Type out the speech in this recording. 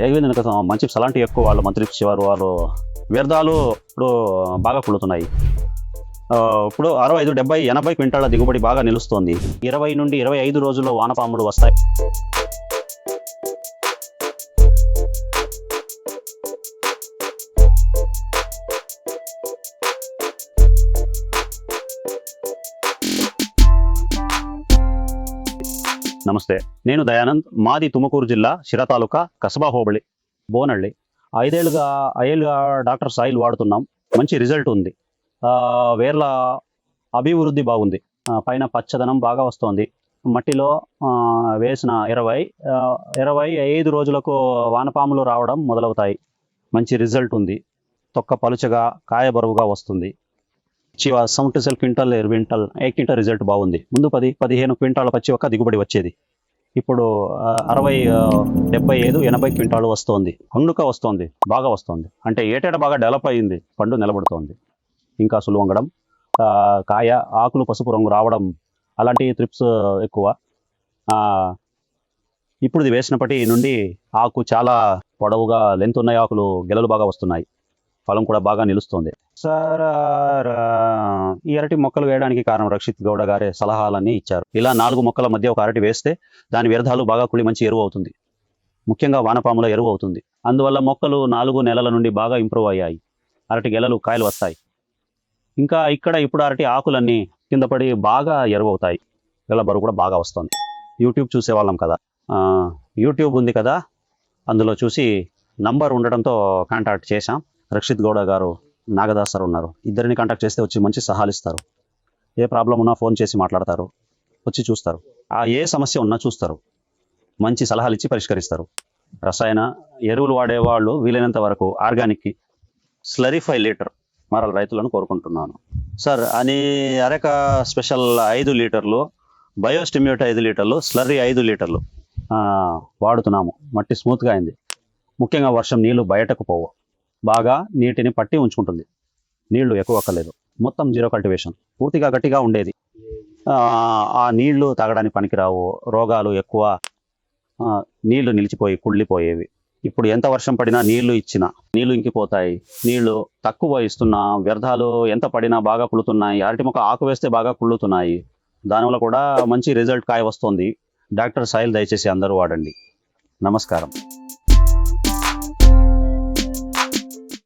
ఏవిధంగా మంచి సలాంటి ఎక్కువ వాళ్ళు మంత్రి ఇచ్చేవారు. వాళ్ళు వ్యర్థాలు ఇప్పుడు బాగా కుళ్ళుతున్నాయి. ఇప్పుడు 65, 70, 80 క్వింటాల దిగుబడి బాగా నిలుస్తోంది. 20 నుండి 25 రోజుల్లో వానపాములు వస్తాయి. నమస్తే, నేను దయానంద్. మాది తుముకూరు జిల్లా శిరా తాలూకా కసబా హోబళి బోనహళ్ళి. ఐదేళ్ళుగా డాక్టర్ సాయిల్ వాడుతున్నాం. మంచి రిజల్ట్ ఉంది. వేర్ల అభివృద్ధి బాగుంది. పైన పచ్చదనం బాగా వస్తుంది. మట్టిలో వేసిన 25 రోజులకు వానపాములు రావడం మొదలవుతాయి. మంచి రిజల్ట్ ఉంది. తొక్క పలుచగా కాయ బరువుగా వస్తుంది. 70 క్వింటల్ 1 క్వింటల్ రిజల్ట్ బాగుంది. ముందు 10-15 క్వింటాల పచ్చి ఒక్క దిగుబడి వచ్చేది. ఇప్పుడు 60, 75, 80 క్వింటాలు వస్తుంది. పండుక వస్తుంది, బాగా వస్తుంది. అంటే ఏటేట బాగా డెవలప్ అయ్యింది. పండు నిలబడుతోంది. ఇంకా సులువంగడం, కాయ ఆకులు పసుపు రంగు రావడం, అలాంటి త్రిప్స్ ఎక్కువ. ఇప్పుడు ఇది వేసినప్పటి నుండి ఆకు చాలా పొడవుగా లెంత్ ఉన్నాయి. ఆకులు గెలలు బాగా వస్తున్నాయి. ఫలం కూడా బాగా నిలుస్తుంది. సార్, ఈ అరటి మొక్కలు వేయడానికి కారణం రక్షిత్ గౌడ గారే సలహాలన్నీ ఇచ్చారు. ఇలా 4 మొక్కల మధ్య ఒక అరటి వేస్తే దాని వ్యర్థాలు బాగా కుళ్ళి మంచి ఎరువు అవుతుంది. ముఖ్యంగా వానపాముల ఎరువు అవుతుంది. అందువల్ల మొక్కలు 4 నెలల నుండి బాగా ఇంప్రూవ్ అయ్యాయి. అరటి గెలలు కాయలు వస్తాయి. ఇంకా ఇప్పుడు అరటి ఆకులన్నీ కింద పడి బాగా ఎరువు అవుతాయి. గెల బరువు కూడా బాగా వస్తుంది. యూట్యూబ్ చూసేవాళ్ళం కదా, యూట్యూబ్ ఉంది కదా, అందులో చూసి నంబర్ ఉండడంతో కాంటాక్ట్ చేశాం. రక్షిత్ గౌడ గారు, నాగదాస్ సార్ ఉన్నారు. ఇద్దరిని కాంటాక్ట్ చేస్తే వచ్చి మంచి సలహాలు ఇస్తారు. ఏ ప్రాబ్లం ఉన్నా ఫోన్ చేసి మాట్లాడతారు. వచ్చి చూస్తారు. ఏ సమస్య ఉన్నా చూస్తారు. మంచి సలహాలు ఇచ్చి పరిష్కరిస్తారు. రసాయన ఎరువులు వాడేవాళ్ళు వీలైనంత వరకు ఆర్గానిక్ స్లరీ 5 లీటర్ మరల రైతులను కోరుకుంటున్నాను. సార్, అరెక స్పెషల్ 5 లీటర్లు, బయోస్టిమ్యూట్ 5 లీటర్లు, స్లర్రీ 5 లీటర్లు వాడుతున్నాము. మట్టి స్మూత్గా అయింది. ముఖ్యంగా వర్షం నీళ్లు బయటకు పోవు. బాగా నీటిని పట్టి ఉంచుకుంటుంది. నీళ్లు ఎక్కువ అక్కర్లేదు. మొత్తం 0 కల్టివేషన్. పూర్తిగా గట్టిగా ఉండేది. ఆ నీళ్లు తాగడానికి పనికిరావు. రోగాలు ఎక్కువ. నీళ్లు నిలిచిపోయి కుళ్ళిపోయేవి. ఇప్పుడు ఎంత వర్షం పడినా నీళ్లు ఇచ్చినా నీళ్లు ఇంకిపోతాయి. నీళ్లు తక్కువ ఇస్తున్నా వ్యర్థాలు ఎంత పడినా బాగా కుళ్ళుతున్నాయి. అరటి మొక్క ఆకు వేస్తే బాగా కుళ్ళుతున్నాయి. దానివల్ల కూడా మంచి రిజల్ట్ కాయ వస్తుంది. డాక్టర్ సాయిల్ దయచేసి అందరూ వాడండి. నమస్కారం.